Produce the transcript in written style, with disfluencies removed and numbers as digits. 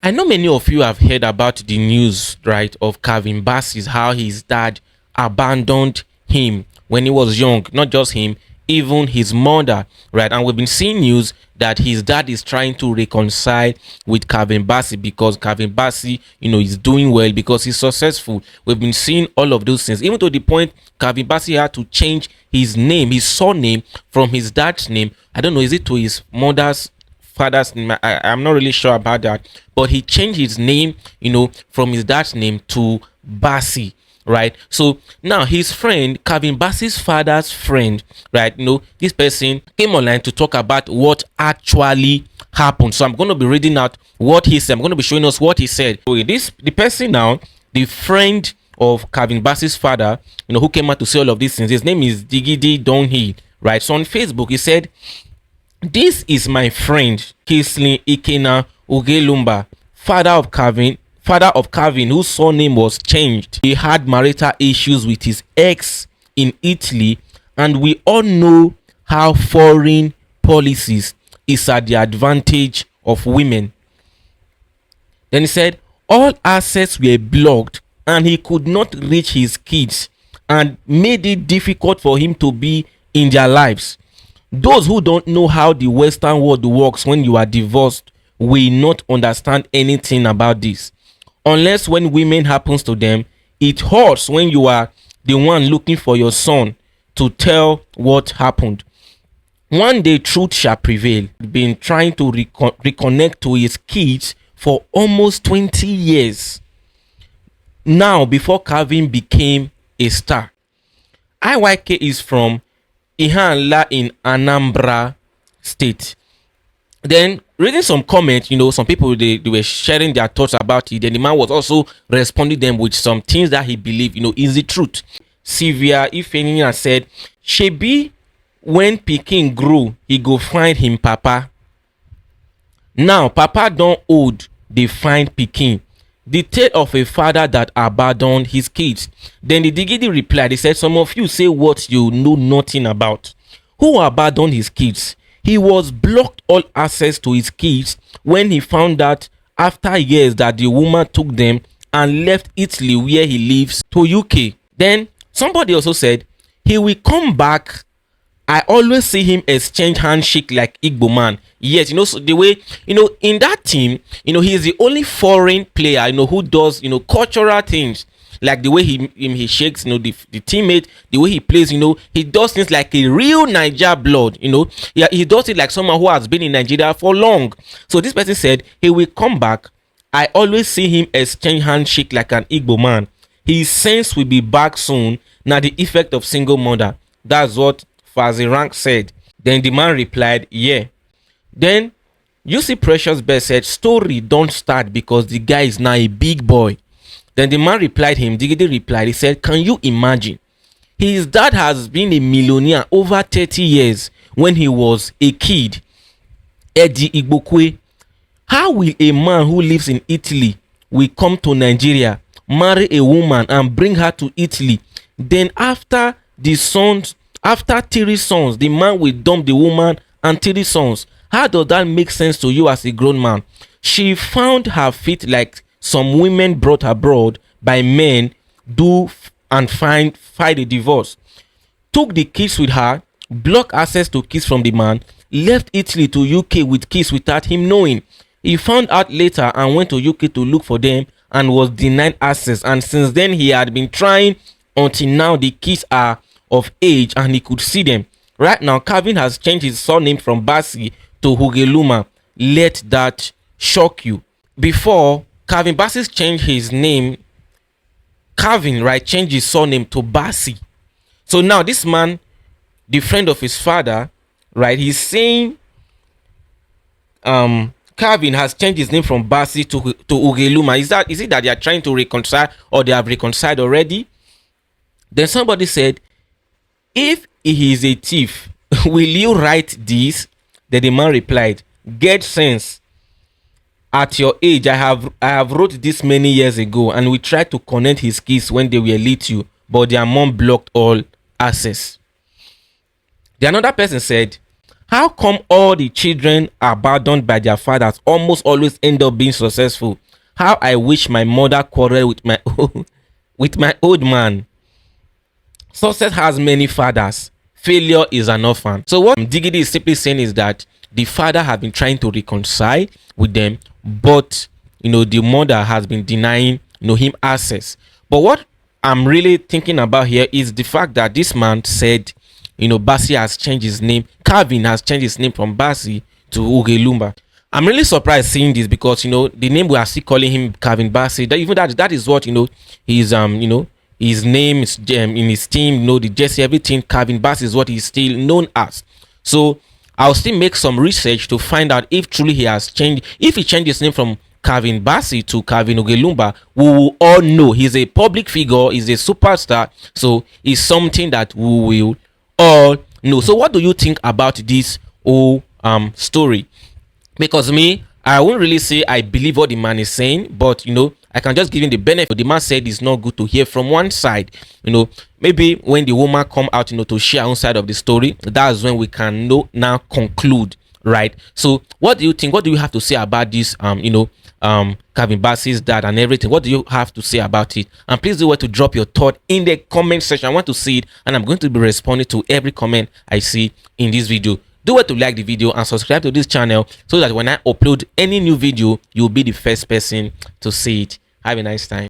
I know many of you have heard about the news, right, of Calvin Bassey, how his dad abandoned him when he was young. Not just him, even his mother, right? And we've been seeing news that his dad is trying to reconcile with Calvin Bassey because Calvin Bassey, is doing well because he's successful. We've been seeing all of those things, even to the point Calvin Bassey had to change his name, his surname, from his dad's name. I don't know, is it to his mother's father's name? I'm not really sure about that, but he changed his name, from his dad's name to Bassey, right? So now his friend, Calvin Bassey's father's friend, right? This person came online to talk about what actually happened. So I'm going to be reading out what he said. I'm going to be showing us what he said. So the person now, the friend of Calvin Bassey's father, who came out to say all of these things. His name is Digidi Donhi, right? So on Facebook, he said, "This is my friend Kislin Ikena Ugelumba, father of Calvin, whose surname was changed. He had marital issues with his ex in Italy, and we all know how foreign policies is at the advantage of women." Then he said, "All assets were blocked, and he could not reach his kids, and made it difficult for him to be in their lives. Those who don't know how the Western world works when you are divorced will not understand anything about this. Unless when women happens to them, it hurts when you are the one looking for your son to tell what happened. One day truth shall prevail." Been trying to reconnect to his kids for almost 20 years now before Calvin became a star. IYK is from Ihanla in Anambra State. Then reading some comments, some people they were sharing their thoughts about it. Then the man was also responding them with some things that he believed, is the truth. Sylvia Ifenina said, "Shebi when Pikin grew, he go find him papa. Now papa don't old, they find Pikin. The tale of a father that abandoned his kids." Then the Digidi replied, he said, "Some of you say what you know nothing about. Who abandoned his kids? He was blocked all access to his kids when he found out after years that the woman took them and left Italy where he lives to UK." Then somebody also said, "He will come back. I always see him exchange handshake like Igbo man." Yes, so the way, in that team, he is the only foreign player, who does, cultural things. Like the way he shakes, the teammate, the way he plays, he does things like a real Niger blood, Yeah, he does it like someone who has been in Nigeria for long. So this person said, "He will come back. I always see him exchange handshake like an Igbo man. His sense will be back soon. Now the effect of single mother." That's what Fazirank said. Then the man replied, "Yeah." Then you see Precious Best said, "Story don't start because the guy is now a big boy." Then the man replied him, Digidi replied, he said, "Can you imagine? His dad has been a millionaire over 30 years when he was a kid. Eddie Igbokwe. How will a man who lives in Italy will come to Nigeria, marry a woman and bring her to Italy? Then after 3 sons, the man will dump the woman and 3 sons. How does that make sense to you as a grown man? She found her feet like some women brought abroad by men and find a divorce. Took the kids with her, blocked access to kids from the man, left Italy to UK with kids without him knowing. He found out later and went to UK to look for them and was denied access. And since then he had been trying until now the kids are of age and he could see them. Right now Calvin has changed his surname from Bassey to Hugeluma. Let that shock you. Before, Calvin Bassey changed his name. Calvin, right, changed his surname to Bassey. So now this man, the friend of his father, right, he's saying Calvin has changed his name from Bassey to Ugeluma. Is it that they are trying to reconcile or they have reconciled already? Then somebody said, "If he is a thief, will you write this?" Then the man replied, "Get sense. At your age, I have wrote this many years ago, and we tried to connect his kids when they were little, but their mom blocked all access." The another person said, How come all the children abandoned by their fathers almost always end up being successful? How I wish my mother quarreled with my with my old man. Success has many fathers. Failure is an orphan. So what Diggity is simply saying is that the father has been trying to reconcile with them, but the mother has been denying him access. But what I'm really thinking about here is the fact that this man said, Bassey has changed his name. Calvin has changed his name from Bassey to Ugelumba. I'm really surprised seeing this because the name we are still calling him Calvin Bassey. That is what his his name is in his team. The jersey, everything. Calvin Bassey is what he's still known as. So I'll still make some research to find out if truly he has changed. If he changed his name from Calvin Bassey to Calvin Ugelumba, we will all know he's a public figure, he's a superstar. So it's something that we will all know. So what do you think about this whole story? Because me, I won't really say I believe what the man is saying, but I can just give him the benefit. The man said it's not good to hear from one side. Maybe when the woman come out to share her own side of the story, that's when we can now conclude, right? So what do you think? What do you have to say about this Calvin Bassey's dad and everything? What do you have to say about it? And please do well to drop your thought in the comment section. I want to see it, and I'm going to be responding to every comment I see in this video. Do well to like the video and subscribe to this channel so that when I upload any new video, you'll be the first person to see it. Have a nice time.